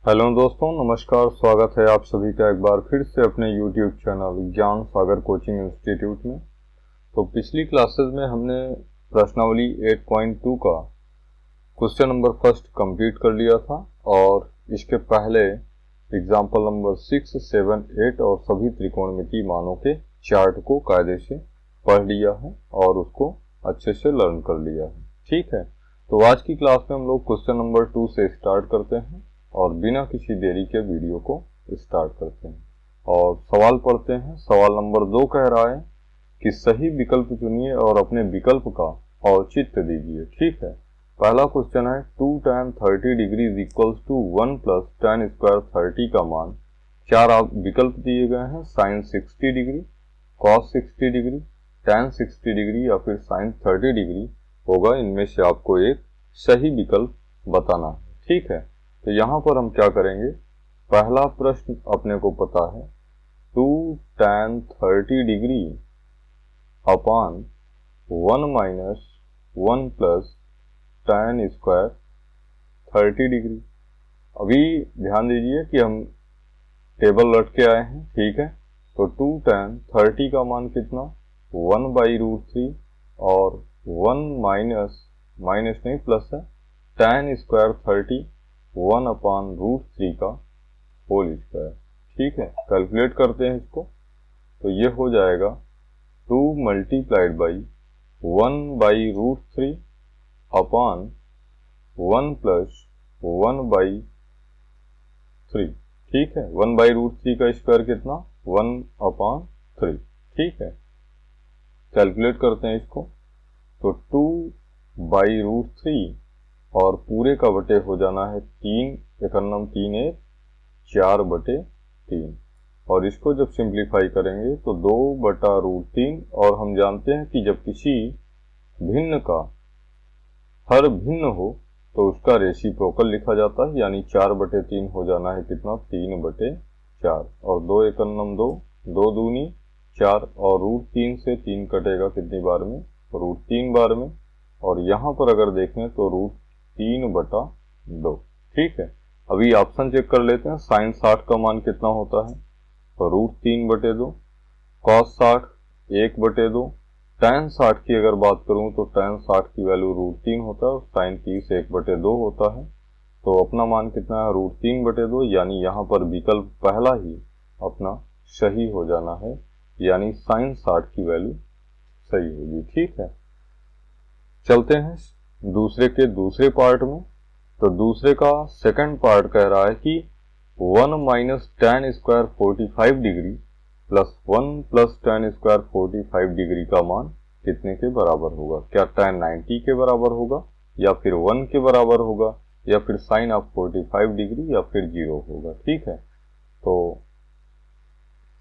Hello दोस्तों, नमस्कार। स्वागत है आप सभी का एक बार फिर से अपने YouTube चैनल ज्ञान सागर कोचिंग इंस्टीट्यूट में। तो पिछली क्लासेस में हमने प्रश्नावली 8.2 का क्वेश्चन नंबर फर्स्ट कंप्लीट कर लिया था और इसके पहले एग्जाम्पल नंबर 6, 7, 8 और सभी त्रिकोणमितीय मानों के चार्ट को कायदे से पढ़ लिया है और उसको अच्छे से लर्न कर लिया है। ठीक है, तो आज की क्लास में हम लोग क्वेश्चन नंबर 2 से स्टार्ट करते हैं और बिना किसी देरी के वीडियो को स्टार्ट करते हैं और सवाल पढ़ते हैं। सवाल नंबर 2 कह रहा है कि सही विकल्प चुनिए और अपने विकल्प का औचित्य दीजिए। ठीक है, पहला क्वेश्चन है 2 tan 30 degree is equals to 1 plus tan square 30 का मान। चार आप विकल्प दिए गए हैं, sine 60 degree, cos 60 degree, tan 60 degree या फिर साइन 30 डिग्री होगा। इनमें से आपको एक सही विकल्प बताना है। ठीक है, तो यहाँ पर हम क्या करेंगे, पहला प्रश्न अपने को पता है 2 tan 30 डिग्री अपान 1 minus 1 plus tan square 30 degree. अभी ध्यान दीजिए कि हम टेबल रट के आए हैं। ठीक है, तो 2 tan 30 का मान कितना, 1/√3 और 1 माइनस नहीं प्लस है, tan स्क्वायर 30 1/√3 का होल स्क्वायर। ठीक है, कैलकुलेट करते हैं इसको, तो ये हो जाएगा 2 मल्टीप्लाइड बाई 1/√3 अपान 1 प्लस 1/3। ठीक है, 1/√3 का स्क्वायर कितना, 1/3। ठीक है, कैलकुलेट करते हैं इसको, तो 2/√3 और पूरे का बटे हो जाना है 3, 3 1 4/3 और इसको जब सिंप्लीफाई करेंगे तो 2/√3। और हम जानते हैं कि जब किसी भिन्न का हर भिन्न हो तो उसका रेसिप्रोकल लिखा जाता है, यानी 4/3 हो जाना है कितना, 3/4 और 2 1 2, 2 दूनी 4 और √3 से 3 कटेगा कितनी बार में, √3 बार में। और यहाँ पर अगर देखें तो √3/2। ठीक है, अभी ऑप्शन चेक कर लेते हैं। साइन 60 का मान कितना होता है, तो √3/2, कॉस 60 1/2, tan 60 की अगर बात करूं तो tan 60 की वैल्यू √3 होता है और साइन 30 1/2 होता है। तो अपना मान कितना है, √3/2, यानी यहाँ पर विकल्प पहला ही अपना सही हो जाना है, यानी साइन 60 की वैल्यू सही होगी। ठीक है, चलते हैं दूसरे के दूसरे पार्ट में। तो दूसरे का सेकंड पार्ट कह रहा है कि 1 minus tan square 45 degree plus 1 plus tan square 45 degree का मान कितने के बराबर होगा। क्या tan 90 के बराबर होगा या फिर 1 के बराबर होगा या फिर साइन ऑफ 45 डिग्री या फिर 0 होगा। ठीक है, तो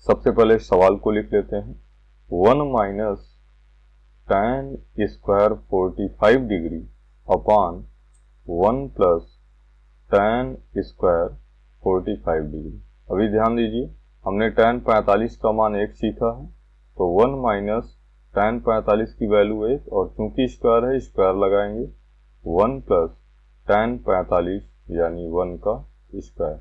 सबसे पहले सवाल को लिख लेते हैं। 1 माइनस tan स्क्वायर 45 डिग्री अपान 1 प्लस tan स्क्वायर 45 डिग्री। अभी ध्यान दीजिए, हमने tan 45 का मान 1 सीखा है, तो 1 माइनस tan 45 की वैल्यू 1 और चूंकि स्क्वायर है स्क्वायर लगाएंगे, 1 प्लस tan 45 यानी 1 का स्क्वायर।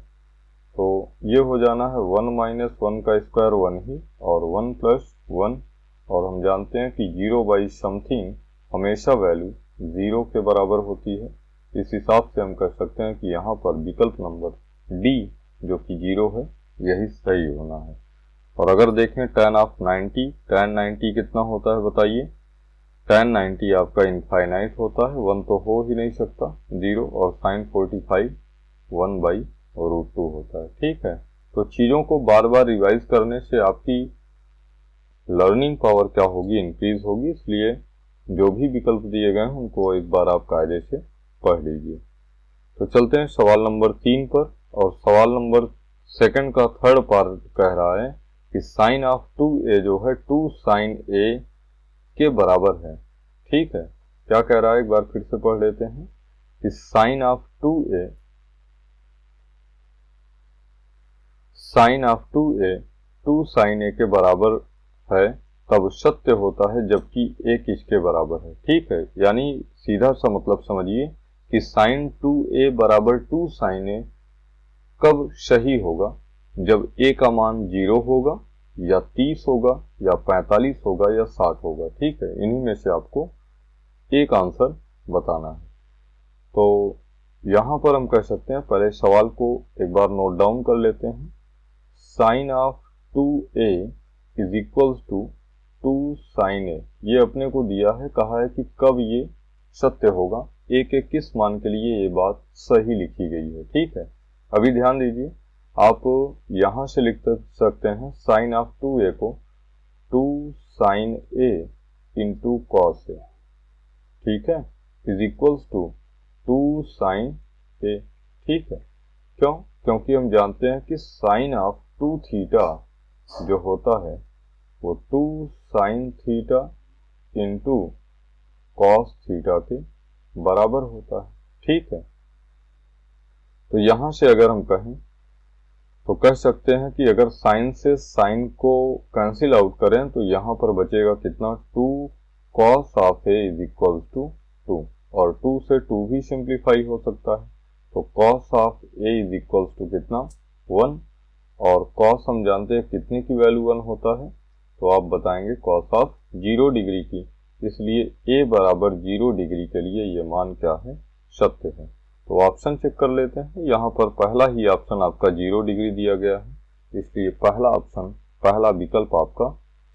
तो ये हो जाना है 1 माइनस 1 का स्क्वायर 1 ही और 1 प्लस 1, और हम जानते हैं कि 0/समथिंग हमेशा वैल्यू 0 के बराबर होती है। इस हिसाब से हम कह सकते हैं कि यहाँ पर विकल्प नंबर डी जो कि 0 है यही सही होना है। और अगर देखें tan ऑफ 90, tan 90 कितना होता है बताइए, tan 90 आपका इनफाइनाइट होता है, 1 तो हो ही नहीं सकता 0, और sin 45 1/√2 होता है। ठीक है, तो चीज़ों को बार बार रिवाइज करने से आपकी लर्निंग पावर क्या होगी, इंक्रीज होगी। इसलिए जो भी विकल्प दिए गए हैं उनको एक बार आप कायदे से पढ़ लीजिए। तो चलते हैं सवाल नंबर 3 पर, और सवाल नंबर सेकंड का थर्ड पार्ट कह रहा है कि साइन ऑफ 2a जो है 2 sin a के बराबर है। ठीक है, क्या कह रहा है एक बार फिर से पढ़ लेते हैं कि sine of 2a 2 sin a के बराबर है तब सत्य होता है जबकि एक इसके बराबर है। ठीक है, यानी सीधा सा मतलब समझिए कि sin 2a बराबर 2 sin a कब सही होगा, जब a का मान 0 होगा या 30 होगा या 45 होगा या 60 होगा। ठीक है, इन्हीं में से आपको एक आंसर बताना है। तो यहां पर हम कह सकते हैं, पहले सवाल को एक बार नोट डाउन कर लेते हैं। Sine of 2a is equals to 2 sine a, ये अपने को दिया है, कहा है कि कब ये सत्य होगा, a के किस मान के लिए ये बात सही लिखी गई है। ठीक है, अभी ध्यान दीजिए, आप यहां से लिख सकते हैं साइन ऑफ 2a को 2 sine a into cos a, ठीक है, is equals to 2 sine a। ठीक है, क्यों? क्योंकि हम जानते हैं कि साइन ऑफ 2 थीटा जो होता है वो 2 sine theta into cos theta के बराबर होता है। ठीक है, तो यहां से अगर हम कहें तो कह सकते हैं कि अगर साइन से साइन को कैंसिल आउट करें तो यहां पर बचेगा कितना, 2 cos of a is equal to 2, और 2 से 2 भी सिंप्लीफाई हो सकता है, तो cos of a is equal to कितना, 1, और कॉस हम जानते हैं कितने की वैल्यू 1 होता है, तो आप बताएंगे कॉस ऑफ 0 डिग्री की, इसलिए a बराबर 0 डिग्री के लिए ये मान क्या है, सत्य है। तो ऑप्शन चेक कर लेते हैं, यहाँ पर पहला ही ऑप्शन आपका 0 डिग्री दिया गया है, इसलिए पहला ऑप्शन, पहला विकल्प आपका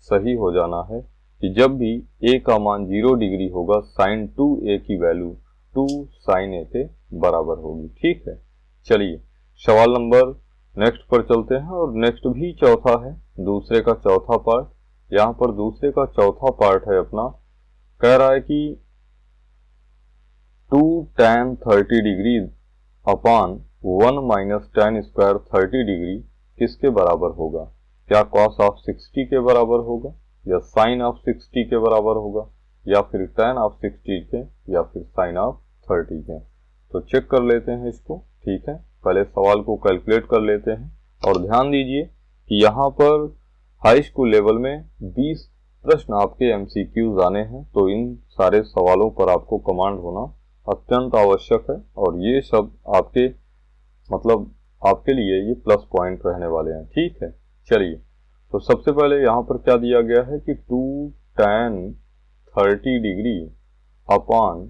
सही हो जाना है कि जब भी a का मान 0 डिग्री होगा, साइन 2a की वैल्यू 2 साइन a के बराबर होगी। ठीक है, चलिए सवाल नंबर नेक्स्ट पर चलते हैं, और नेक्स्ट भी चौथा है, दूसरे का चौथा पार्ट। यहाँ पर दूसरे का चौथा पार्ट है अपना, कह रहा है कि 2 tan 30 degree upon 1 minus tan square 30 degree किसके बराबर होगा, क्या कॉस ऑफ 60 के बराबर होगा, या साइन ऑफ 60 के बराबर होगा, या फिर tan ऑफ 60 के, या फिर साइन ऑफ 30 के। तो चेक कर लेते हैं इसको। ठीक है, पहले सवाल को कैलकुलेट कर लेते हैं, और ध्यान दीजिए कि यहाँ पर हाई स्कूल लेवल में 20 प्रश्न आपके MCQs आने हैं, तो इन सारे सवालों पर आपको कमांड होना अत्यंत आवश्यक है, और ये सब आपके मतलब आपके लिए ये प्लस पॉइंट रहने वाले हैं। ठीक है, चलिए तो सबसे पहले यहाँ पर क्या दिया गया है कि 2 tan 30 degree upon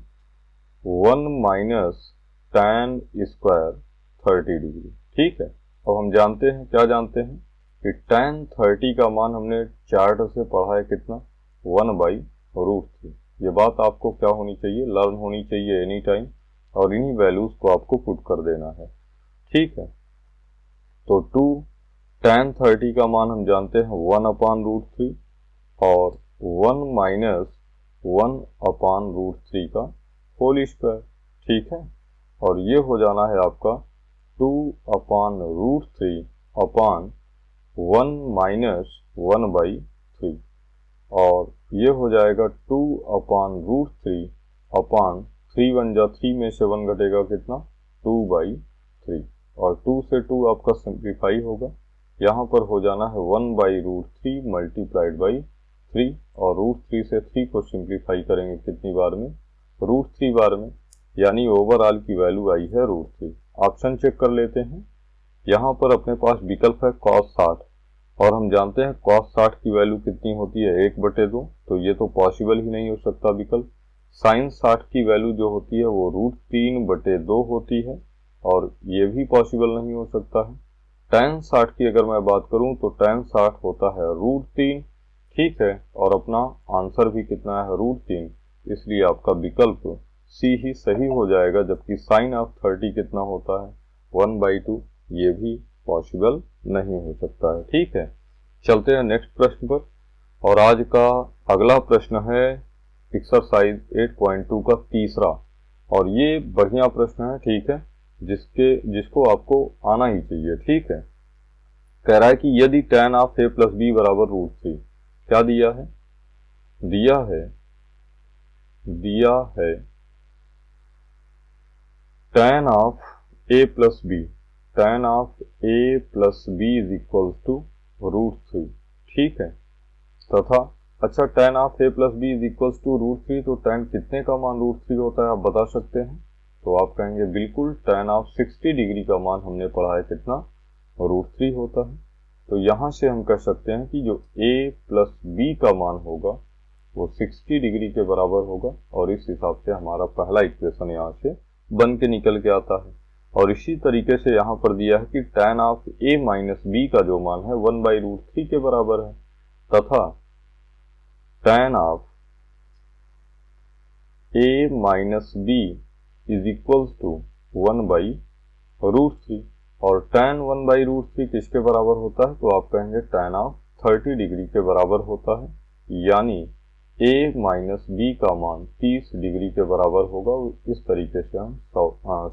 1 minus tan square 30 degree. ठीक है, अब हम जानते हैं, क्या जानते हैं कि tan 30 का मान हमने चार्ट से पढ़ा है कितना, 1/√3। ये बात आपको क्या होनी चाहिए, लर्न होनी चाहिए एनी टाइम, और इन्हीं वैल्यूज को आपको पुट कर देना है। ठीक है, तो 2 tan 30 का मान हम जानते हैं 1/√3 और 1 माइनस 1/√3 का होल स्क्वायर। ठीक है, और ये हो जाना है आपका 2/√3 अपॉन 1 माइनस 1/3, और ये हो जाएगा 2/√3 अपॉन 3 1 जा 3 में से 1 घटेगा कितना, 2/3, और 2 से 2 आपका सिंप्लीफाई होगा, यहाँ पर हो जाना है 1/√3 मल्टीप्लाइड बाई 3, और √3 से 3 को सिंप्लीफाई करेंगे कितनी बार में, √3 बार में, यानी ओवरऑल की वैल्यू आई है √3। ऑप्शन चेक कर लेते हैं, यहाँ पर अपने पास विकल्प है cos 60, और हम जानते हैं cos 60 की वैल्यू कितनी होती है, 1/2, तो ये तो पॉसिबल ही नहीं हो सकता विकल्प। sin 60 की वैल्यू जो होती है वो √3/2 होती है, और ये भी पॉसिबल नहीं हो सकता है। tan 60 की अगर मैं बात करूं तो tan 60 होता है √3। ठीक है, और अपना आंसर भी कितना है, √3, इसलिए आपका विकल्प सी ही सही हो जाएगा, जबकि साइन ऑफ 30 कितना होता है, 1/2, ये भी पॉसिबल नहीं हो सकता है। ठीक है, चलते हैं नेक्स्ट प्रश्न पर, और आज का अगला प्रश्न है एक्सरसाइज 8.2 का तीसरा, और ये बढ़िया प्रश्न है। ठीक है, जिसको आपको आना ही चाहिए। ठीक है, कह रहा है कि यदि tan of a plus b बराबर √3, क्या दिया है, tan of a plus b, tan of a plus b is equal to √3। ठीक है, तथा अच्छा tan of a plus b is equal to √3, तो tan कितने का मान √3 होता है आप बता सकते हैं, तो आप कहेंगे बिल्कुल tan ऑफ 60 डिग्री का मान हमने पढ़ा है कितना, √3 होता है। तो यहाँ से हम कह सकते हैं कि जो a प्लस b का मान होगा वो 60 डिग्री के बराबर होगा, और इस हिसाब से हमारा पहला इक्वेशन यहाँ से बन के निकल के आता है। और इसी तरीके से यहाँ पर दिया है कि tan of a minus b का जो मान है 1/√3 के बराबर है, तथा tan of a minus b is equals to 1/√3, और tan 1/√3 किसके बराबर होता है, तो आप कहेंगे tan ऑफ 30 डिग्री के बराबर होता है, यानी a माइनस b का मान 30 डिग्री के बराबर होगा। इस तरीके से हम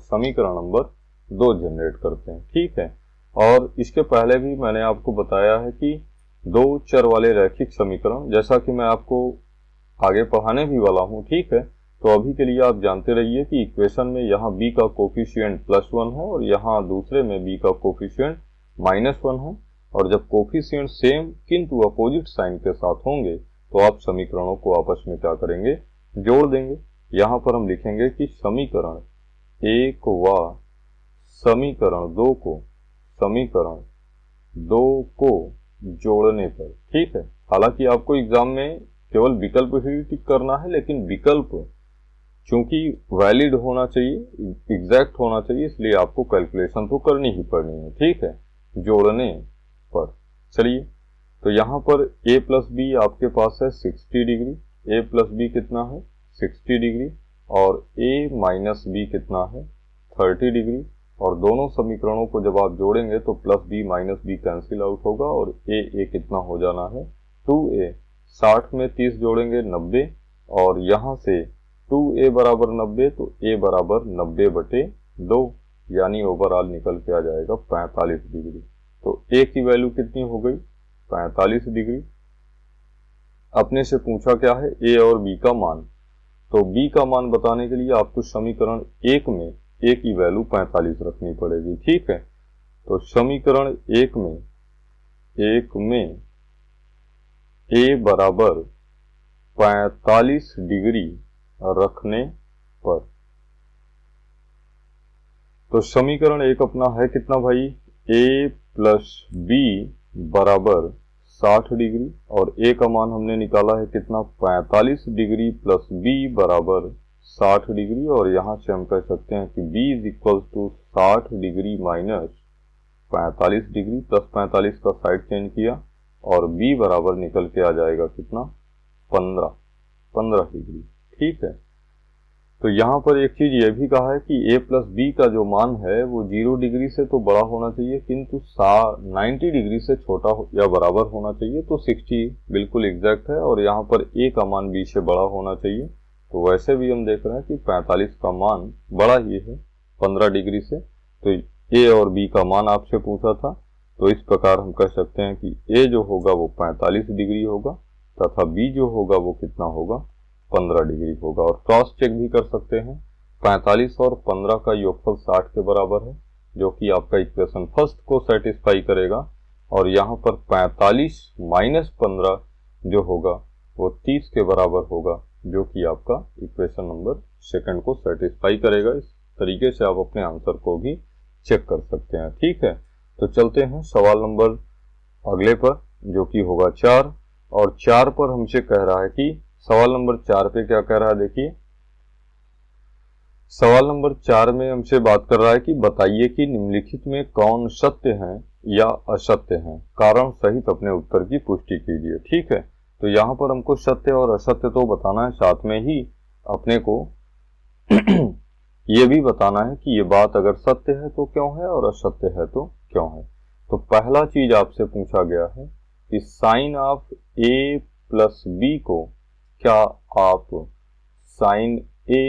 समीकरण नंबर 2 जनरेट करते हैं। ठीक है, और इसके पहले भी मैंने आपको बताया है कि 2 चर वाले रैखिक समीकरण, जैसा कि मैं आपको आगे पढ़ाने भी वाला हूँ, ठीक है, तो अभी के लिए आप जानते रहिए कि इक्वेशन में यहाँ b का कोफिशिएंट +1 है और यहाँ दूसरे में b का कोफिशिएंट -1 है, और जब कोफिशिएंट सेम किंतु अपोजिट साइन के साथ होंगे तो आप समीकरणों को आपस में क्या करेंगे, जोड़ देंगे। यहाँ पर हम लिखेंगे कि समीकरण 1 व समीकरण 2 को जोड़ने पर, ठीक है, हालांकि आपको एग्जाम में केवल विकल्प ही टिक करना है, लेकिन विकल्प चूंकि वैलिड होना चाहिए, एग्जैक्ट होना चाहिए, इसलिए आपको कैलकुलेशन तो करनी ही पड़नी है। ठीक है, जोड़ने पर चलिए, तो यहाँ पर a प्लस बी आपके पास है 60 डिग्री, a प्लस बी कितना है 60 डिग्री, और a माइनस बी कितना है 30 डिग्री, और दोनों समीकरणों को जब आप जोड़ेंगे तो plus b minus b cancel out होगा, और a कितना हो जाना है 2a, 60 में 30 जोड़ेंगे 90, और यहाँ से 2a बराबर 90, तो a बराबर 90/2, यानी ओवरऑल निकल के आ जाएगा 45 डिग्री। तो a की वैल्यू कितनी हो गई 45 डिग्री। अपने से पूछा क्या है a और b का मान, तो b का मान बताने के लिए आपको समीकरण 1 में a की वैल्यू 45 रखनी पड़ेगी। ठीक है, तो समीकरण 1 में a बराबर 45 डिग्री रखने पर, तो समीकरण 1 अपना है कितना भाई, a प्लस b बराबर 60 डिग्री, और a का मान हमने निकाला है कितना 45 डिग्री प्लस b बराबर 60 डिग्री, और यहाँ से हम कह सकते हैं कि b is equal to 60 degree minus 45 degree, plus 45 का साइड चेंज किया, और b बराबर निकल के आ जाएगा कितना 15 डिग्री। ठीक है, तो यहाँ पर एक चीज ये भी कहा है कि a प्लस बी का जो मान है वो 0 डिग्री से तो बड़ा होना चाहिए, किंतु 90 डिग्री से छोटा या बराबर होना चाहिए, तो 60 बिल्कुल एग्जैक्ट है, और यहाँ पर a का मान b से बड़ा होना चाहिए। तो वैसे भी हम देख रहे हैं कि 45 का मान बड़ा ही है 15 डिग्री से, तो a और b का मान आपसे पूछा था, तो इस प्रकार हम कह सकते हैं कि a जो होगा वो 45 डिग्री होगा, तथा b जो होगा वो कितना होगा 15 डिग्री होगा। और क्रॉस चेक भी कर सकते हैं, 45 और 15 का योगफल 60 के बराबर है, जो कि आपका इक्वेशन फर्स्ट को सेटिस्फाई करेगा, और यहाँ पर 45 माइनस 15 जो होगा वो 30 के बराबर होगा, जो कि आपका इक्वेशन नंबर सेकंड को सेटिस्फाई करेगा। इस तरीके से आप अपने आंसर को भी चेक कर सकते हैं। ठीक है, तो चलते हैं सवाल नंबर अगले पर, जो कि होगा 4, और 4 पर हमसे कह रहा है कि सवाल नंबर 4 पे क्या कह रहा है, देखिए सवाल नंबर 4 में हमसे बात कर रहा है कि बताइए कि निम्नलिखित में कौन सत्य है या असत्य है, कारण सहित अपने उत्तर की पुष्टि कीजिए। ठीक है, तो यहाँ पर हमको सत्य और असत्य तो बताना है, साथ में ही अपने को ये भी बताना है कि ये बात अगर सत्य है तो क्यों है और असत्य है तो क्यों है। तो पहला चीज आपसे पूछा गया है कि sine of a plus b को क्या आप sine a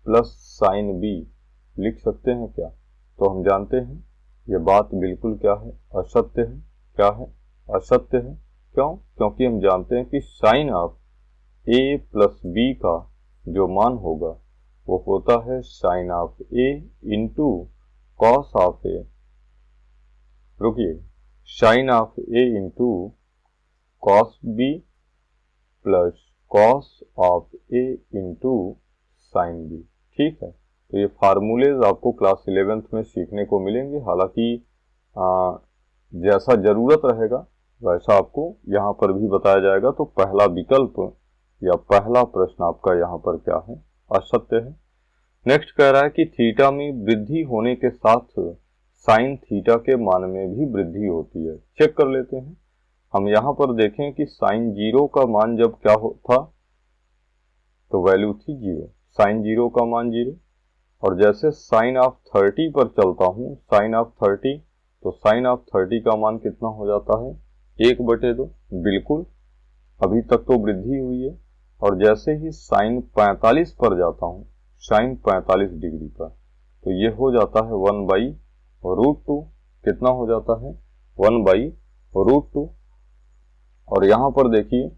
plus sine b लिख सकते हैं क्या, तो हम जानते हैं यह बात बिल्कुल क्या है असत्य है। क्या है, असत्य है। क्यों, क्योंकि हम जानते हैं कि sine of a plus b का जो मान होगा वो होता है sine of a into cos of a, रुकिए, sine of a into cos b plus cos of a into sine b। ठीक है, तो ये फार्मूलेज आपको क्लास 11th में सीखने को मिलेंगे। हालांकि जैसा जरूरत रहेगा वैसा आपको यहाँ पर भी बताया जाएगा। तो पहला विकल्प या पहला प्रश्न आपका यहाँ पर क्या है, असत्य है। नेक्स्ट कह रहा है कि थीटा में वृद्धि होने के साथ साइन थीटा के मान में भी वृद्धि होती है। चेक कर लेते हैं। हम यहाँ पर देखें कि साइन 0 का मान जब क्या था, तो वैल्यू थी 0, साइन 0 का मान 0। और जैसे साइन ऑफ 30 पर चलता हूँ, साइन ऑफ 30, तो साइन ऑफ 30 का मान कितना हो जाता है, 1/2। बिल्कुल, अभी तक तो वृद्धि हुई है। और जैसे ही साइन 45 पर जाता हूँ, साइन 45 डिग्री पर, तो ये हो जाता है 1/√2। कितना हो जाता है, 1/√2। और यहाँ पर देखिए,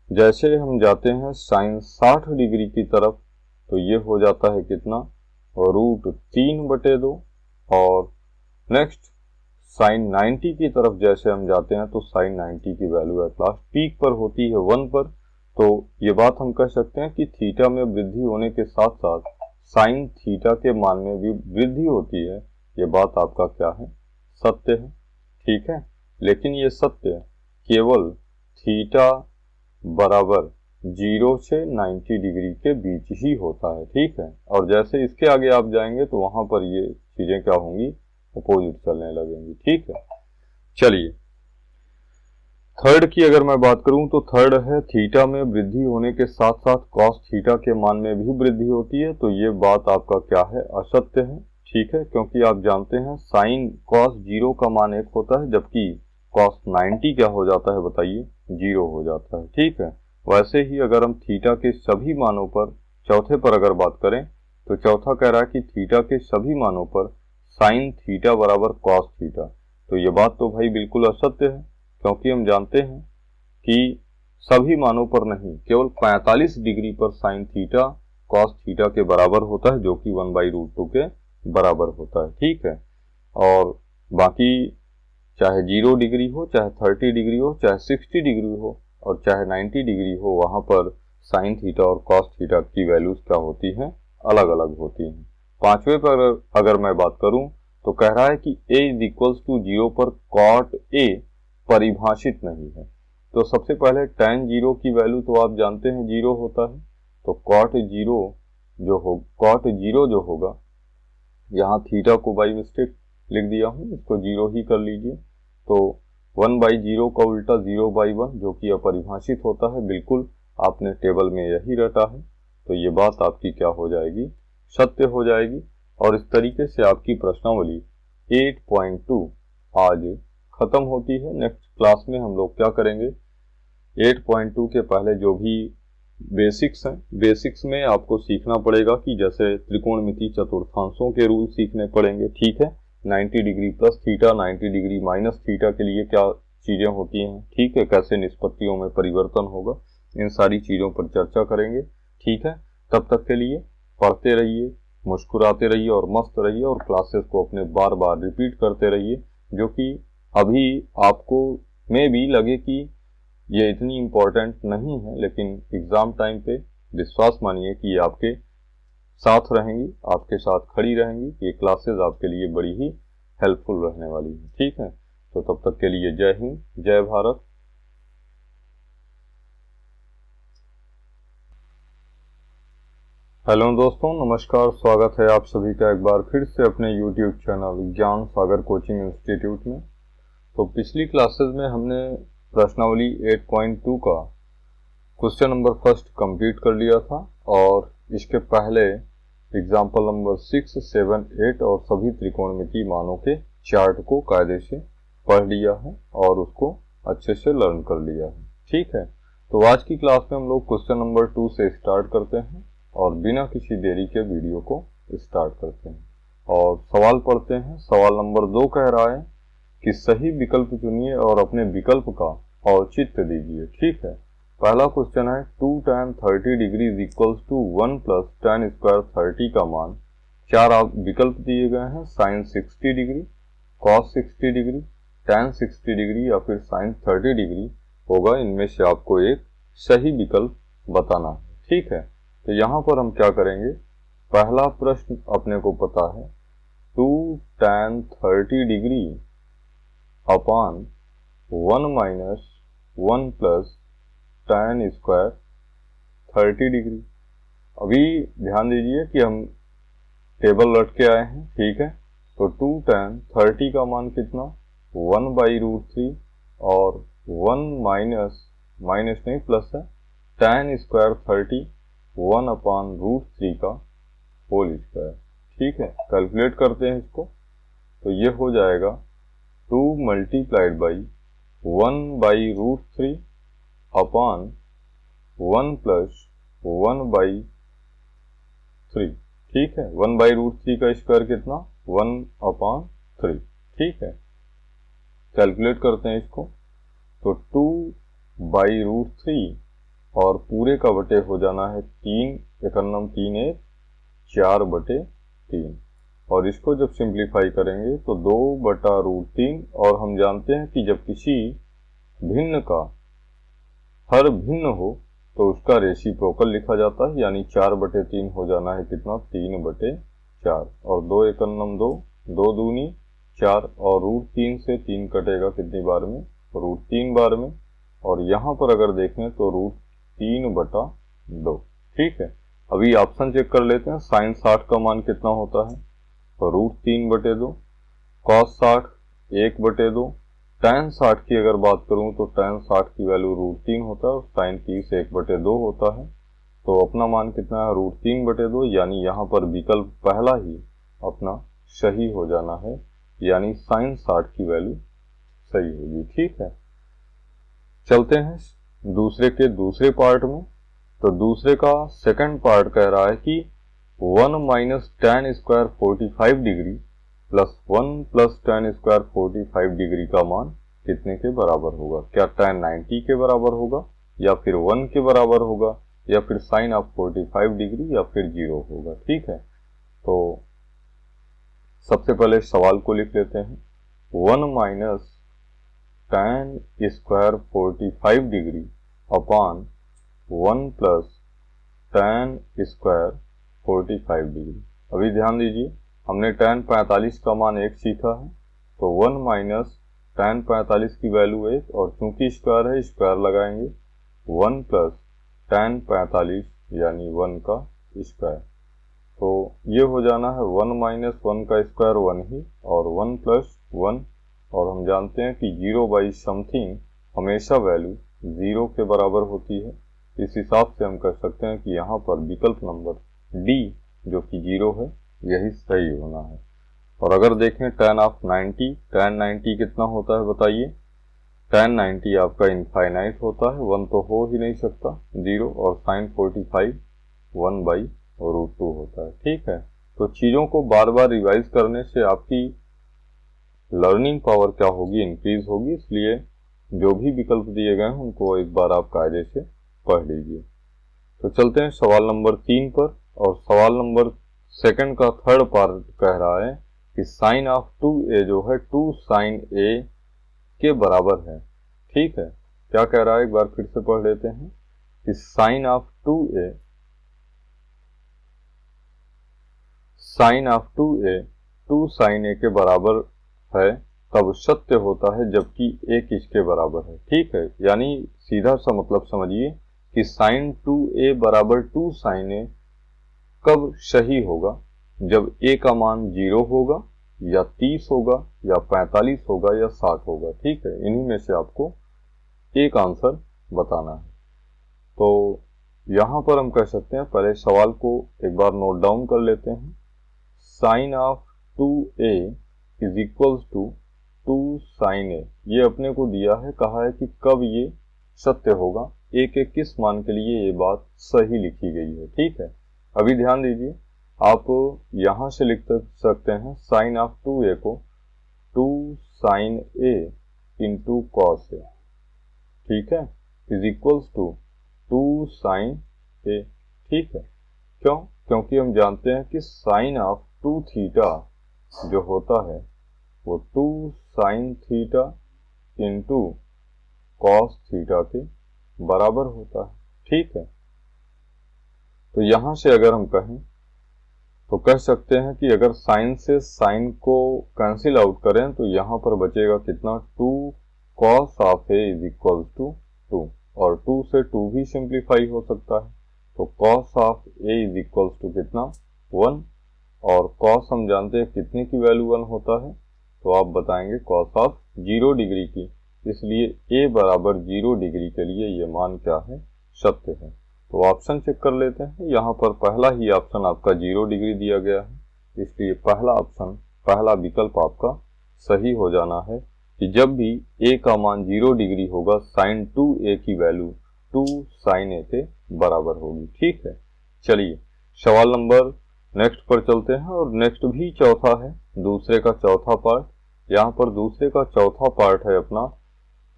जैसे हम जाते हैं साइन 60 डिग्री की तरफ, तो ये हो जाता है कितना, √3/2। और नेक्स्ट साइन 90 की तरफ जैसे हम जाते हैं, तो साइन 90 की वैल्यू एट लास्ट पीक पर होती है 1 पर। तो ये बात हम कह सकते हैं कि थीटा में वृद्धि होने के साथ साथ साइन थीटा के मान में भी वृद्धि होती है। ये बात आपका क्या है, सत्य है। ठीक है, लेकिन ये सत्य केवल थीटा बराबर 0 से 90 डिग्री के बीच ही होता है। ठीक है, और जैसे इसके आगे आप जाएंगे तो वहां पर ये चीजें क्या होंगी, अपोजिट चलने लगेंगी। ठीक है, चलिए थर्ड की अगर मैं बात करूं तो थर्ड है थीटा में वृद्धि होने के साथ साथ कॉस थीटा के मान में भी वृद्धि होती है। तो ये बात आपका क्या है, असत्य है। ठीक है, क्योंकि आप जानते हैं साइन कॉस 0 का मान 1 होता है, जबकि कॉस 90 क्या हो जाता है बताइए, 0 हो जाता है। ठीक है, वैसे ही अगर हम थीटा के सभी मानों पर, चौथे पर अगर बात करें, तो चौथा कह रहा है कि थीटा के सभी मानों पर साइन थीटा बराबर कॉस थीटा। तो ये बात तो भाई बिल्कुल असत्य है, क्योंकि हम जानते हैं कि सभी मानों पर नहीं, केवल 45 डिग्री पर साइन थीटा कॉस थीटा के बराबर होता है, जो कि 1/√2 के बराबर होता है। ठीक है, और बाकी चाहे 0 डिग्री हो, चाहे 30 डिग्री हो, चाहे 60 डिग्री हो, और चाहे 90 डिग्री हो, वहां पर साइन थीटा और कॉस थीटा की वैल्यूज क्या होती हैं, अलग अलग होती हैं। पांचवे पर अगर मैं बात करूं तो कह रहा है कि a = 0 पर कॉट a परिभाषित नहीं है। तो सबसे पहले tan 0 की वैल्यू तो आप जानते हैं 0 होता है। तो कॉट 0 जो होगा, यहाँ थीटा को बाई मिस्टेक लिख दिया हूँ, इसको 0 ही कर लीजिए। तो 1/0 का उल्टा 0/1, जो कि अपरिभाषित होता है। बिल्कुल आपने टेबल में यही रटा है, तो ये बात आपकी क्या हो जाएगी, सत्य हो जाएगी। और इस तरीके से आपकी प्रश्नावली 8.2 आज खत्म होती है। नेक्स्ट क्लास में हम लोग क्या करेंगे, 8.2 के पहले जो भी बेसिक्स हैं, बेसिक्स में आपको सीखना पड़ेगा कि जैसे त्रिकोणमिति चतुर्थांशों के रूल सीखने पड़ेंगे। ठीक है, 90 degree plus theta, 90 degree minus theta के लिए क्या चीजें होती हैं। ठीक है, कैसे निष्पत्तियों में परिवर्तन होगा, इन सारी चीजों पर चर्चा करेंगे। ठीक है, तब तक के लिए पढ़ते रहिए, मुस्कुराते रहिए और मस्त रहिए, और क्लासेस को अपने बार बार रिपीट करते रहिए, जो कि अभी आपको में भी लगे कि ये इतनी इम्पोर्टेंट नहीं है, लेकिन एग्जाम टाइम पे विश्वास मानिए कि ये आपके साथ रहेंगी, आपके साथ खड़ी रहेंगी। ये क्लासेस आपके लिए बड़ी ही हेल्पफुल रहने वाली है। ठीक है, तो तब तक के लिए जय हिंद, जय भारत। हेलो दोस्तों, नमस्कार, स्वागत है आप सभी का एक बार फिर से अपने YouTube चैनल ज्ञान सागर कोचिंग इंस्टीट्यूट में। तो पिछली क्लासेस में हमने प्रश्नावली 8.2 का क्वेश्चन नंबर फर्स्ट कंप्लीट कर लिया था, और इसके पहले एग्जाम्पल नंबर 6, 7, 8 और सभी त्रिकोणमिति मानों के चार्ट को कायदे से पढ़ लिया है और उसको अच्छे से लर्न कर लिया है। ठीक है, तो आज की क्लास में हम लोग क्वेश्चन नंबर 2 से स्टार्ट करते हैं और बिना किसी देरी के वीडियो को स्टार्ट करते हैं और सवाल पढ़ते हैं। सवाल नंबर 2 कह रहा है कि सही विकल्प चुनिए और अपने विकल्प का औचित्य दीजिए। ठीक है, पहला क्वेश्चन है 2 tan 30 डिग्री = 1 + tan स्क्वायर 30 का मान। चार आप विकल्प दिए गए हैं, sin 60 degree, cos 60 degree, tan 60 degree या फिर sin 30 डिग्री होगा। इनमें से आपको एक सही विकल्प बताना है। ठीक है, तो यहाँ पर हम क्या करेंगे, पहला प्रश्न अपने को पता है 2 tan 30 डिग्री अपान 1 minus 1 plus tan square 30 degree. अभी ध्यान दीजिए कि हम टेबल रट के आए हैं, ठीक है। तो 2 tan 30 का मान कितना 1/√3 और 1 माइनस नहीं प्लस है tan स्क्वायर 30 1/√3 का होल स्क्वायर, ठीक है। कैलकुलेट करते हैं इसको, तो ये हो जाएगा 2 मल्टीप्लाइड बाई 1/√3 अपान 1 प्लस 1/3, ठीक है। 1/√3 का स्क्वायर कितना 1/3, ठीक है। कैलकुलेट करते हैं इसको, तो 2/√3 और पूरे का बटे हो जाना है 3, 3 1 4/3, और इसको जब सिंप्लीफाई करेंगे तो 2/√3, और हम जानते हैं कि जब किसी भिन्न का हर भिन्न हो तो उसका रेसिप्रोकल लिखा जाता है, यानी 4/3 हो जाना है कितना 3/4, और 2 1 2, 2 दूनी 4, और √3 से 3 कटेगा कितनी बार में √3 बार में, और यहाँ पर अगर देखें तो √3/2, ठीक है। अभी ऑप्शन चेक कर लेते हैं। साइन 60 का मान कितना होता है, तो √3/2, कॉस 60 1/2, tan 60 की अगर बात करूं तो tan 60 की वैल्यू √3 होता है और sin 30 1/2 होता है। तो अपना मान कितना है √3/2, यानी यहाँ पर विकल्प पहला ही अपना सही हो जाना है, यानी sin 60 की वैल्यू सही होगी, ठीक है। चलते हैं दूसरे के दूसरे पार्ट में। तो दूसरे का सेकंड पार्ट कह रहा है कि 1 minus tan square 45 degree plus 1 plus tan square 45 degree का मान कितने के बराबर होगा। क्या tan 90 के बराबर होगा, या फिर 1 के बराबर होगा, या फिर साइन ऑफ 45 डिग्री, या फिर 0 होगा, ठीक है। तो सबसे पहले सवाल को लिख लेते हैं। 1 माइनस tan स्क्वायर 45 डिग्री अपान 1 प्लस tan स्क्वायर 45 डिग्री। अभी ध्यान दीजिए, हमने tan 45 का मान 1 सीखा है, तो 1 माइनस tan 45 की वैल्यू 1, और चूंकि स्क्वायर है स्क्वायर लगाएंगे, 1 प्लस tan 45 यानी 1 का स्क्वायर। तो ये हो जाना है 1 माइनस 1 का स्क्वायर 1 ही, और 1 प्लस 1, और हम जानते हैं कि 0/समथिंग हमेशा वैल्यू 0 के बराबर होती है। इस हिसाब से हम कह सकते हैं कि यहाँ पर विकल्प नंबर डी जो कि 0 है यही सही होना है। और अगर देखें tan ऑफ 90, tan 90 कितना होता है बताइए। tan 90 आपका इनफाइनाइट होता है, 1 तो हो ही नहीं सकता 0, और sin 45 1/√2 होता है, ठीक है। तो चीज़ों को बार बार रिवाइज करने से आपकी लर्निंग पावर क्या होगी, इंक्रीज होगी, इसलिए जो भी विकल्प दिए गए हैं उनको एक बार आप कायदे से पढ़ लीजिए। तो चलते हैं सवाल नंबर 3 पर, और सवाल नंबर सेकंड का थर्ड पार्ट कह रहा है कि साइन ऑफ 2a जो है 2 sin a के बराबर है, ठीक है। क्या कह रहा है एक बार फिर से पढ़ लेते हैं कि sine of 2a 2 sin a के बराबर है तब सत्य होता है जबकि a किसके बराबर है, ठीक है। यानी सीधा सा मतलब समझिए कि sin 2a बराबर 2 sin a कब सही होगा, जब a का मान 0 होगा, या 30 होगा, या 45 होगा, या 60 होगा, ठीक है। इन्हीं में से आपको एक आंसर बताना है। तो यहाँ पर हम कह सकते हैं, पहले सवाल को एक बार नोट डाउन कर लेते हैं। Sine of 2a is equals to 2 sin a, ये अपने को दिया है, कहा है कि कब ये सत्य होगा, a के किस मान के लिए ये बात सही लिखी गई है, ठीक है। अभी ध्यान दीजिए, आप यहाँ से लिख सकते हैं साइन ऑफ 2a को 2 sin a into cos a, ठीक है, is equals to 2 sin a, ठीक है। क्यों? क्योंकि हम जानते हैं कि साइन ऑफ 2 थीटा जो होता है वो 2 sin theta into cos theta के बराबर होता है, ठीक है। तो यहां से अगर हम कहें तो कह सकते हैं कि अगर साइन से साइन को कैंसिल आउट करें तो यहाँ पर बचेगा कितना, 2 cos of a is equal to 2, और 2 से 2 भी सिंप्लीफाई हो सकता है। तो cos of a is equal to कितना, 1, और cos हम जानते हैं कितने की वैल्यू 1 होता है, तो आप बताएंगे cos ऑफ 0 डिग्री की, इसलिए a बराबर 0 डिग्री के लिए ये मान क्या है, सत्य है। तो ऑप्शन चेक कर लेते हैं। यहाँ पर पहला ही ऑप्शन आपका 0 डिग्री दिया गया है, इसलिए पहला ऑप्शन, पहला विकल्प आपका सही हो जाना है कि जब भी a का मान 0 डिग्री होगा sin 2a की वैल्यू 2 sin a के बराबर होगी। ठीक है, चलिए सवाल नंबर नेक्स्ट पर चलते हैं, और नेक्स्ट भी चौथा है, दूसरे का चौथा पार्ट। यहाँ पर दूसरे का चौथा पार्ट है अपना,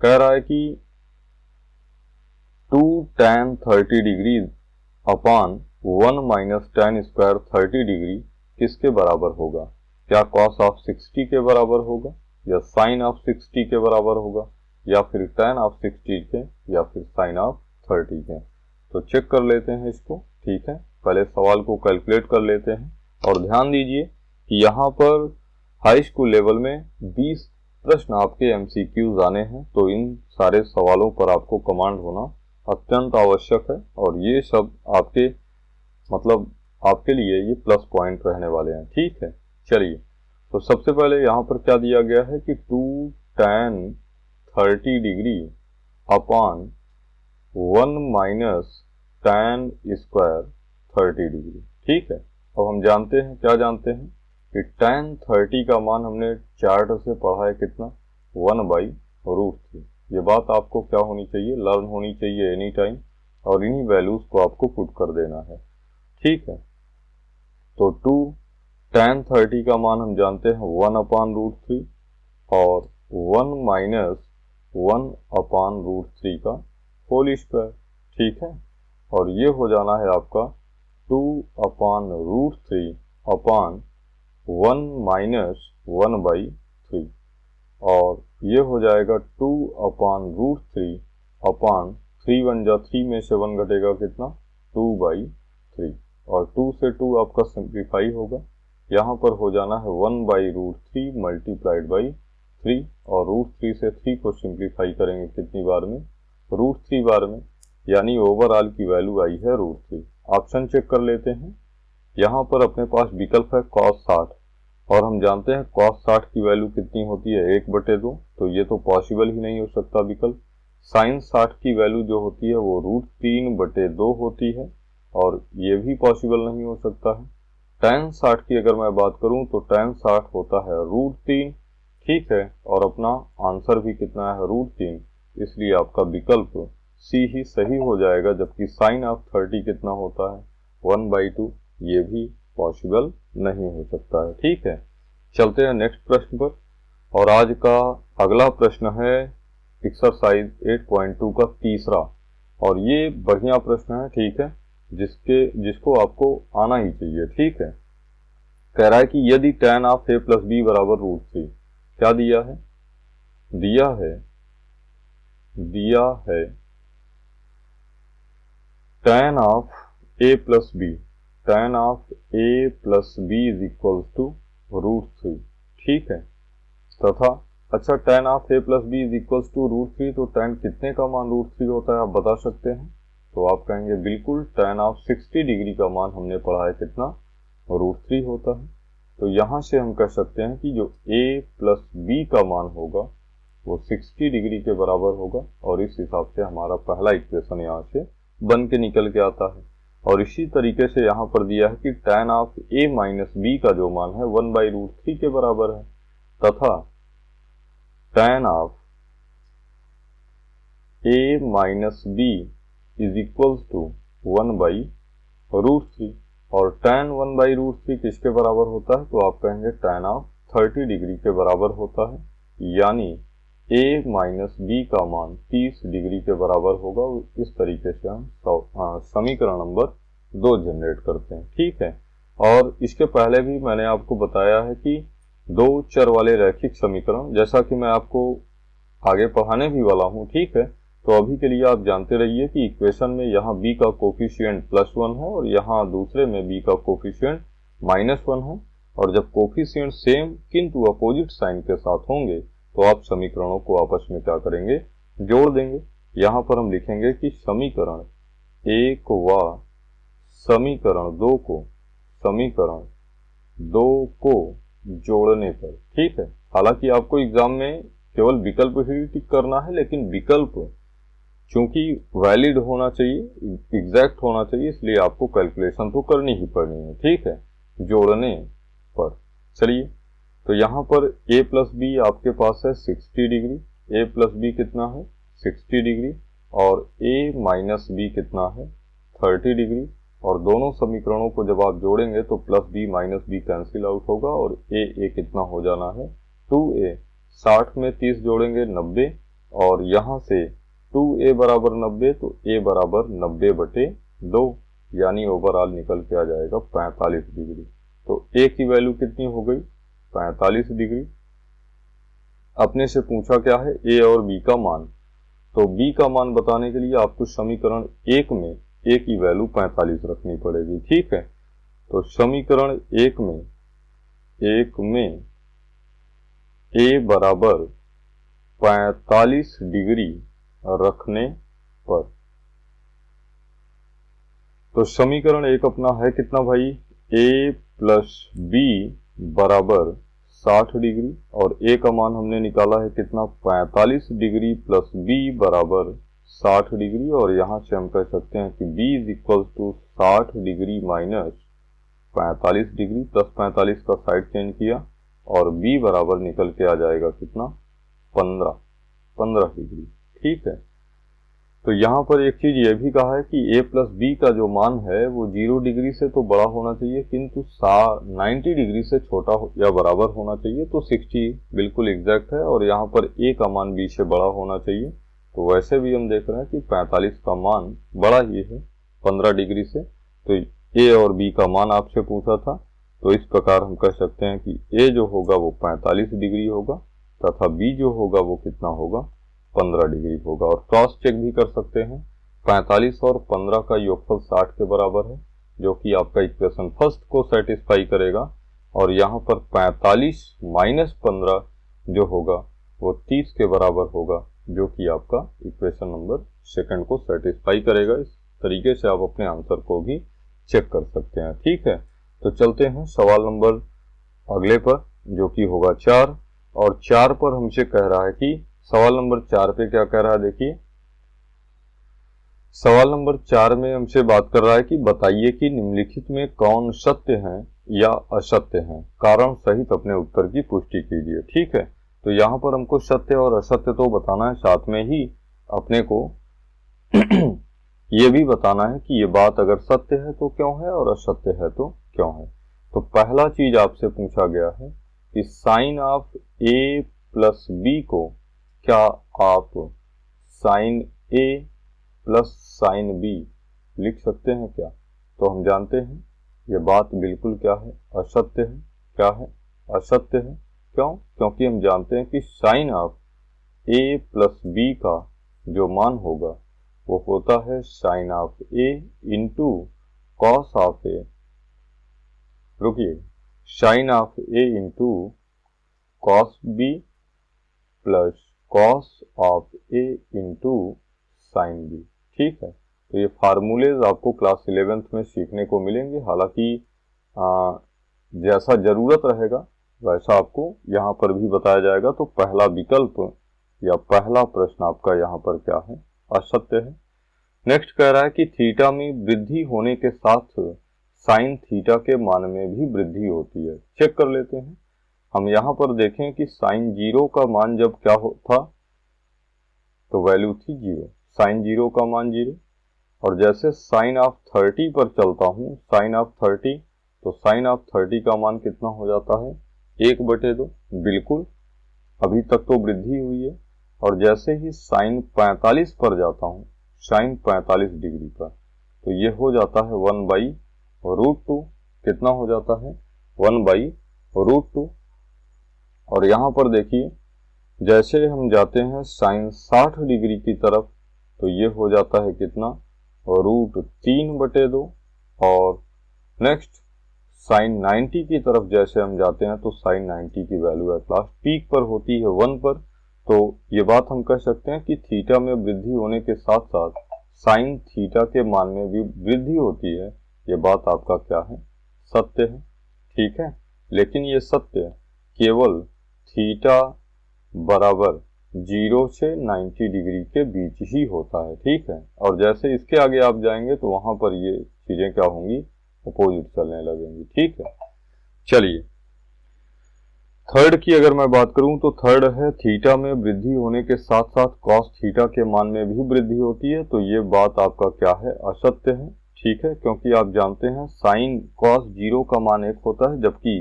कह रहा है कि 2 tan 30 degree upon 1 minus tan square 30 degree किसके बराबर होगा? क्या cos ऑफ 60 के बराबर होगा, या sin ऑफ 60 के बराबर होगा, या फिर tan ऑफ 60 के, या फिर sin ऑफ 30 के? तो चेक कर लेते हैं इसको। ठीक है, पहले सवाल को कैलकुलेट कर लेते हैं, और ध्यान दीजिए कि यहाँ पर हाई स्कूल लेवल में 20 प्रश्न आपके MCQs आने हैं, तो इन सारे सवालों पर आपको कमांड होना अत्यंत आवश्यक है, और ये सब आपके मतलब आपके लिए ये प्लस पॉइंट रहने वाले हैं। ठीक है, चलिए तो सबसे पहले यहाँ पर क्या दिया गया है कि 2 tan 30 degree upon 1 minus tan square 30 degree. ठीक है, अब हम जानते हैं, क्या जानते हैं कि tan 30 का मान हमने चार्ट से पढ़ा है कितना, 1/√3। ये बात आपको क्या होनी चाहिए, लर्न होनी चाहिए एनी टाइम, और इन्हीं वैल्यूज को आपको पुट कर देना है। ठीक है, तो 2 tan 30 का मान हम जानते हैं 1/√3 और 1 माइनस 1/√3 का होल स्क्वायर। ठीक है, और ये हो जाना है आपका 2/√3 अपॉन 1 माइनस 1/3, और ये हो जाएगा 2/√3 अपॉन 3 1 जा 3 में से 1 घटेगा कितना, 2/3, और 2 से 2 आपका सिंप्लीफाई होगा, यहाँ पर हो जाना है 1/√3 मल्टीप्लाइड बाई 3, और √3 से 3 को सिंप्लीफाई करेंगे कितनी बार में, √3 बार में, यानी ओवरऑल की वैल्यू आई है √3। ऑप्शन चेक कर लेते हैं। यहाँ पर अपने पास विकल्प है cos 60, और हम जानते हैं cos 60 की वैल्यू कितनी होती है, 1/2, तो ये तो पॉसिबल ही नहीं हो सकता विकल्प। sin 60 की वैल्यू जो होती है वो √3/2 होती है, और ये भी पॉसिबल नहीं हो सकता है। tan 60 की अगर मैं बात करूं तो tan 60 होता है √3। ठीक है, और अपना आंसर भी कितना है, √3, इसलिए आपका विकल्प सी ही सही हो जाएगा, जबकि sin ऑफ 30 कितना होता है, 1/2, ये भी पॉसिबल नहीं हो सकता है। ठीक है, चलते हैं नेक्स्ट प्रश्न पर, और आज का अगला प्रश्न है एक्सरसाइज 8.2 का तीसरा, और ये बढ़िया प्रश्न है। ठीक है, जिसको आपको आना ही चाहिए। ठीक है, कह रहा है कि यदि tan of a plus b बराबर √3, क्या दिया है, दिया है tan of a plus b, tan of a plus b is equal to √3। ठीक है, तथा अच्छा tan of a plus b is equal to √3, तो tan कितने का मान √3 होता है आप बता सकते हैं? तो आप कहेंगे बिल्कुल tan ऑफ 60 डिग्री का मान हमने पढ़ा है कितना, √3 होता है। तो यहाँ से हम कह सकते हैं कि जो a प्लस b का मान होगा वो 60 डिग्री के बराबर होगा, और इस हिसाब से हमारा पहला इक्वेशन यहाँ से बन के निकल के आता है। और इसी तरीके से यहाँ पर दिया है कि tan of a minus b का जो मान है 1/√3 के बराबर है, तथा tan of a minus b is equal to 1/√3, और tan 1/√3 किसके बराबर होता है, तो आप कहेंगे tan ऑफ 30 डिग्री के बराबर होता है, यानी a माइनस b का मान 30 डिग्री के बराबर होगा। इस तरीके से हम समीकरण नंबर 2 जनरेट करते हैं। ठीक है, और इसके पहले भी मैंने आपको बताया है कि 2 चर वाले रैखिक समीकरण, जैसा कि मैं आपको आगे पढ़ाने भी वाला हूँ। ठीक है, तो अभी के लिए आप जानते रहिए कि इक्वेशन में यहाँ b का कोफिशिएंट +1 है, और यहाँ दूसरे में b का कोफिशिएंट -1 है, और जब कोफिशिएंट सेम किंतु अपोजिट साइन के साथ होंगे तो आप समीकरणों को आपस में क्या करेंगे, जोड़ देंगे। यहाँ पर हम लिखेंगे कि समीकरण 1 व समीकरण 2 को जोड़ने पर, ठीक है। हालांकि आपको एग्जाम में केवल विकल्प ही टिक करना है, लेकिन विकल्प चूंकि वैलिड होना चाहिए, एग्जैक्ट होना चाहिए, इसलिए आपको कैलकुलेशन तो करनी ही पड़नी है, ठीक है, जोड़ने पर। चलिए, तो यहाँ पर a प्लस बी आपके पास है 60 डिग्री, a प्लस बी कितना है 60 डिग्री, और a माइनस बी कितना है 30 डिग्री, और दोनों समीकरणों को जब आप जोड़ेंगे तो plus b minus b cancel out होगा, और a कितना हो जाना है 2a, 60 में 30 जोड़ेंगे 90, और यहाँ से 2a बराबर 90, तो a बराबर 90/2, यानी ओवरऑल निकल के आ जाएगा 45 डिग्री। तो a की वैल्यू कितनी हो गई 45 डिग्री। अपने से पूछा क्या है a और b का मान, तो b का मान बताने के लिए आपको समीकरण 1 में a की वैल्यू 45 रखनी पड़ेगी, ठीक है। तो समीकरण 1 में a बराबर 45 डिग्री रखने पर, तो समीकरण 1 अपना है कितना भाई, a प्लस बी बराबर 60 डिग्री, और a का मान हमने निकाला है कितना 45 डिग्री प्लस b बराबर 60 डिग्री, और यहाँ से हम कह सकते हैं कि b is equal to 60 degree minus 45 degree, plus 45 का साइड चेंज किया, और b बराबर निकल के आ जाएगा कितना 15 डिग्री, ठीक है। तो यहाँ पर एक चीज ये भी कहा है कि a प्लस बी का जो मान है वो 0 डिग्री से तो बड़ा होना चाहिए, किंतु 90 डिग्री से छोटा या बराबर होना चाहिए, तो 60 बिल्कुल एग्जैक्ट है, और यहाँ पर a का मान b से बड़ा होना चाहिए। तो वैसे भी हम देख रहे हैं कि 45 का मान बड़ा ही है 15 डिग्री से, तो a और b का मान आपसे पूछा था, तो इस प्रकार हम कह सकते हैं कि a जो होगा वो 45 डिग्री होगा, तथा b जो होगा वो कितना होगा 15 डिग्री होगा। और क्रॉस चेक भी कर सकते हैं, 45 और 15 का योगफल 60 के बराबर है, जो कि आपका इक्वेशन फर्स्ट को सेटिस्फाई करेगा, और यहाँ पर 45 माइनस 15 जो होगा वो 30 के बराबर होगा, जो कि आपका इक्वेशन नंबर सेकंड को सेटिस्फाई करेगा। इस तरीके से आप अपने आंसर को भी चेक कर सकते हैं, ठीक है। तो चलते हैं सवाल नंबर अगले पर, जो कि होगा 4, और 4 पर हमसे कह रहा है कि सवाल नंबर 4 पे क्या कह रहा है, देखिए सवाल नंबर 4 में हमसे बात कर रहा है कि बताइए कि निम्नलिखित में कौन सत्य है या असत्य है, कारण सहित अपने उत्तर की पुष्टि कीजिए, ठीक है। तो यहाँ पर हमको सत्य और असत्य तो बताना है, साथ में ही अपने को ये भी बताना है कि ये बात अगर सत्य है तो क्यों है और असत्य है तो क्यों है। तो पहला चीज आपसे पूछा गया है कि sine of a plus b को क्या आप sine a plus sine b लिख सकते हैं क्या? तो हम जानते हैं ये बात बिल्कुल क्या है, असत्य है। क्या है? असत्य है। क्यों? क्योंकि हम जानते हैं कि sine of a plus b का जो मान होगा वो होता है sine of a into cos of a, रुकिए, sine of a into cos b plus cos of a into sine b, ठीक है। तो ये फार्मूलेज आपको क्लास 11th में सीखने को मिलेंगे, हालांकि जैसा जरूरत रहेगा वैसा आपको यहाँ पर भी बताया जाएगा। तो पहला विकल्प या पहला प्रश्न आपका यहाँ पर क्या है, असत्य है। नेक्स्ट कह रहा है कि थीटा में वृद्धि होने के साथ साइन थीटा के मान में भी वृद्धि होती है। चेक कर लेते हैं। हम यहाँ पर देखें कि साइन 0 का मान जब क्या था तो वैल्यू थी 0, साइन 0 का मान 0, और जैसे साइन ऑफ 30 पर चलता हूँ, साइन ऑफ 30, तो साइन ऑफ 30 का मान कितना हो जाता है 1/2, बिल्कुल अभी तक तो वृद्धि हुई है। और जैसे ही साइन 45 पर जाता हूँ, साइन 45 डिग्री पर, तो ये हो जाता है 1/√2, कितना हो जाता है 1/√2। और यहाँ पर देखिए जैसे हम जाते हैं साइन 60 डिग्री की तरफ, तो ये हो जाता है कितना √3/2। और नेक्स्ट साइन 90 की तरफ जैसे हम जाते हैं तो साइन 90 की वैल्यू एट लास्ट पीक पर होती है 1 पर। तो ये बात हम कह सकते हैं कि थीटा में वृद्धि होने के साथ साथ साइन थीटा के मान में भी वृद्धि होती है। ये बात आपका क्या है, सत्य है। ठीक है, लेकिन ये सत्य केवल थीटा बराबर 0 से 90 डिग्री के बीच ही होता है। ठीक है, और जैसे इसके आगे आप जाएंगे तो वहां पर ये चीजें क्या होंगी, अपोजिट चलने लगेंगी। ठीक है, चलिए थर्ड की अगर मैं बात करूं तो थर्ड है थीटा में वृद्धि होने के साथ साथ कॉस थीटा के मान में भी वृद्धि होती है। तो ये बात आपका क्या है, असत्य है। ठीक है, क्योंकि आप जानते हैं साइन कॉस 0 का मान 1 होता है, जबकि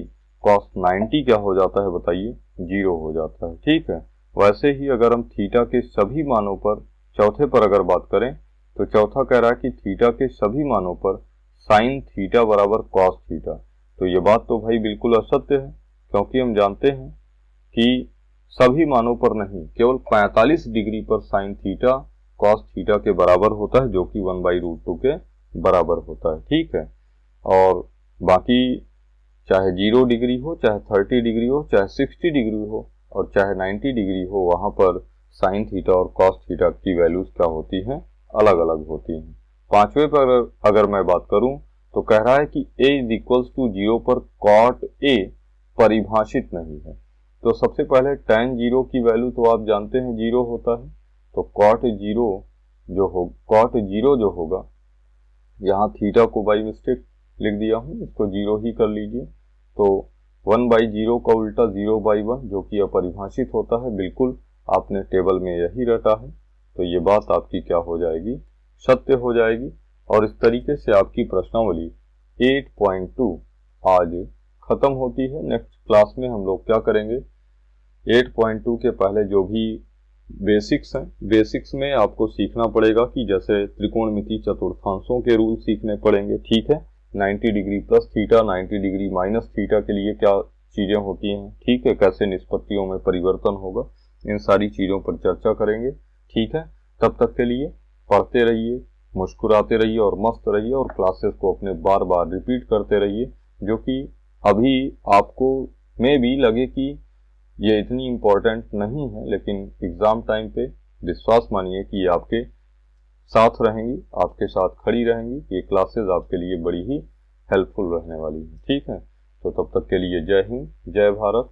कॉस 90 क्या हो जाता है बताइए, 0 हो जाता है। ठीक है, वैसे ही अगर हम थीटा के सभी मानों पर चौथे पर अगर बात करें तो चौथा कह रहा है कि थीटा के सभी मानों पर साइन थीटा बराबर कॉस थीटा। तो ये बात तो भाई बिल्कुल असत्य है, क्योंकि हम जानते हैं कि सभी मानों पर नहीं, केवल 45 डिग्री पर साइन थीटा कॉस थीटा के बराबर होता है, जो कि 1/√2 के बराबर होता है। ठीक है, और बाकी चाहे 0 डिग्री हो, चाहे 30 डिग्री हो, चाहे 60 डिग्री हो और चाहे 90 डिग्री हो, वहां पर साइन थीटा और कॉस थीटा की वैल्यूज क्या होती हैं, अलग अलग होती हैं। पांचवें पर अगर मैं बात करूं तो कह रहा है कि a = 0 पर कॉट a परिभाषित नहीं है। तो सबसे पहले tan 0 की वैल्यू तो आप जानते हैं 0 होता है। तो कॉट 0 जो होगा, यहाँ थीटा को बाई मिस्टेक लिख दिया हूँ, इसको 0 ही कर लीजिए। तो 1/0 का उल्टा 0/1 जो कि अपरिभाषित होता है, बिल्कुल आपने टेबल में यही रटा है। तो ये बात आपकी क्या हो जाएगी, सत्य हो जाएगी। और इस तरीके से आपकी प्रश्नावली 8.2 आज खत्म होती है। नेक्स्ट क्लास में हम लोग क्या करेंगे, 8.2 के पहले जो भी बेसिक्स हैं, बेसिक्स में आपको सीखना पड़ेगा कि जैसे त्रिकोणमिति चतुर्थांशों के रूल सीखने पड़ेंगे। ठीक है, 90 degree plus theta, 90 degree minus theta के लिए क्या चीजें होती हैं, ठीक है, कैसे निष्पत्तियों में परिवर्तन होगा, इन सारी चीजों पर चर्चा करेंगे। ठीक है, तब तक के लिए पढ़ते रहिए, मुस्कुराते रहिए और मस्त रहिए, और क्लासेस को अपने बार बार रिपीट करते रहिए, जो कि अभी आपको में भी लगे कि ये इतनी इम्पोर्टेंट नहीं है, लेकिन एग्जाम टाइम पे विश्वास मानिए कि ये आपके साथ रहेंगी, आपके साथ खड़ी रहेंगी। ये क्लासेस आपके लिए बड़ी ही हेल्पफुल रहने वाली है। ठीक है, तो तब तक के लिए जय हिंद, जय भारत।